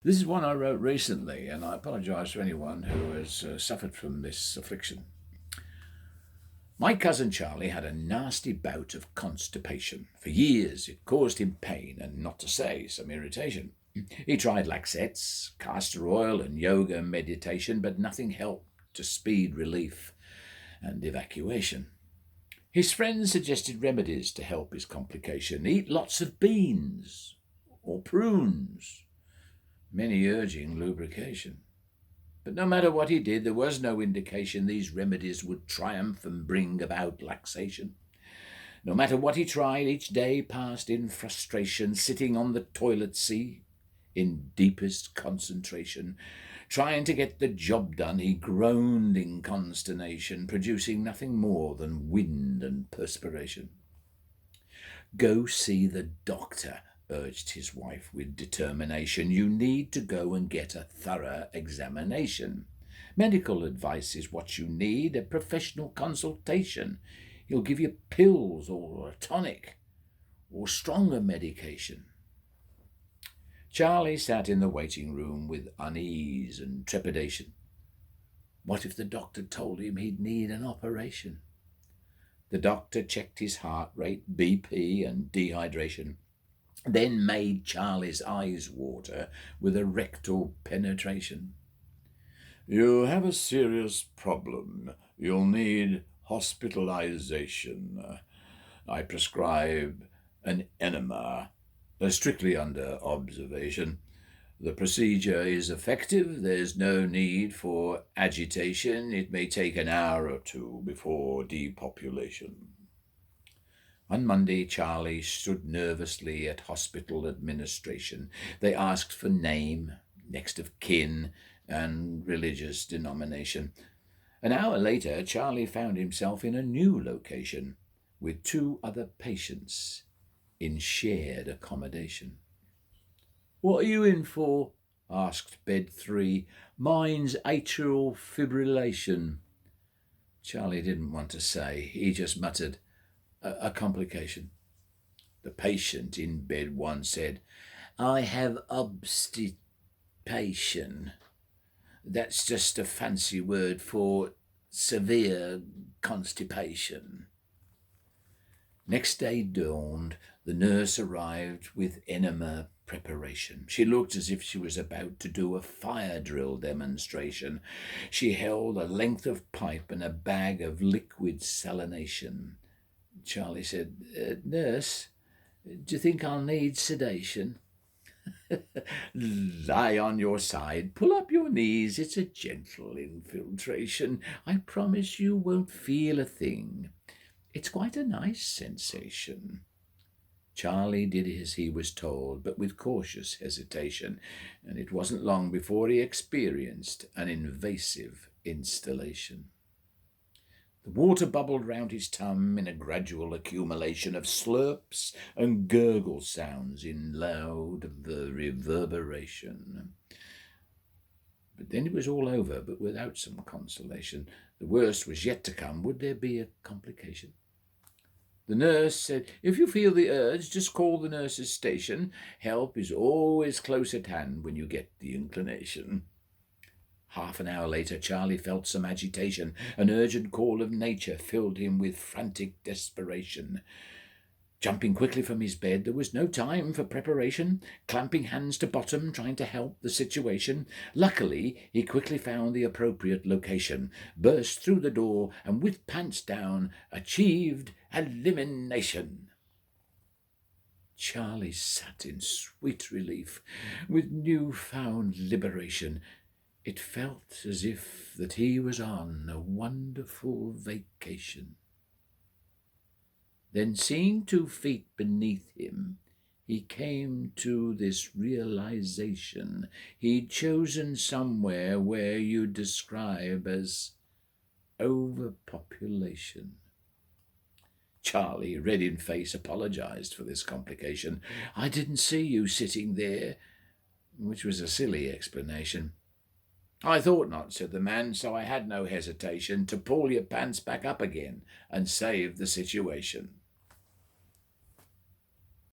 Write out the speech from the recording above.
This is one I wrote recently, and I apologise to anyone who has suffered from this affliction. My cousin Charlie had a nasty bout of constipation. For years it caused him pain and, not to say, some irritation. He tried laxettes, castor oil, and yoga meditation, but nothing helped to speed relief and evacuation. His friends suggested remedies to help his complication. Eat lots of beans or prunes, many urging lubrication. But no matter what he did, there was no indication these remedies would triumph and bring about laxation. No matter what he tried, each day passed in frustration, sitting on the toilet seat in deepest concentration. Trying to get the job done, he groaned in consternation, producing nothing more than wind and perspiration. Go see the doctor, urged his wife with determination. You need to go and get a thorough examination. Medical advice is what you need, a professional consultation. He'll give you pills or a tonic or stronger medication. Charlie sat in the waiting room with unease and trepidation. What if the doctor told him he'd need an operation? The doctor checked his heart rate, BP, and dehydration, then made Charlie's eyes water with a rectal penetration. You have a serious problem. You'll need hospitalization. I prescribe an enema, strictly under observation. The procedure is effective. There's no need for agitation. It may take an hour or two before depopulation. On Monday, Charlie stood nervously at hospital administration. They asked for name, next of kin, and religious denomination. An hour later, Charlie found himself in a new location with two other patients in shared accommodation. What are you in for? Asked bed 3. Mine's atrial fibrillation. Charlie didn't want to say. He just muttered, a complication. The patient in bed 1 said, I have obstipation. That's just a fancy word for severe constipation. Next day dawned. The nurse arrived with enema preparation. She looked as if she was about to do a fire drill demonstration. She held a length of pipe and a bag of liquid salination. Charlie said, Nurse, do you think I'll need sedation? Lie on your side, pull up your knees. It's a gentle infiltration. I promise you won't feel a thing. It's quite a nice sensation. Charlie did as he was told, but with cautious hesitation, and it wasn't long before he experienced an invasive installation. The water bubbled round his tongue in a gradual accumulation of slurps and gurgle sounds in loud reverberation. But then it was all over, but without some consolation. The worst was yet to come. Would there be a complication? The nurse said, If you feel the urge, just call the nurse's station. Help is always close at hand when you get the inclination. Half an hour later, Charlie felt some agitation. An urgent call of nature filled him with frantic desperation. Jumping quickly from his bed, there was no time for preparation, clamping hands to bottom, trying to help the situation. Luckily, he quickly found the appropriate location, burst through the door, and with pants down, achieved elimination. Charlie sat in sweet relief, with new-found liberation. It felt as if that he was on a wonderful vacation. Then, seeing 2 feet beneath him, he came to this realization. He'd chosen somewhere where you describe as overpopulation. Charlie, red in face, apologized for this complication. I didn't see you sitting there, which was a silly explanation. I thought not, said the man, so I had no hesitation to pull your pants back up again and save the situation.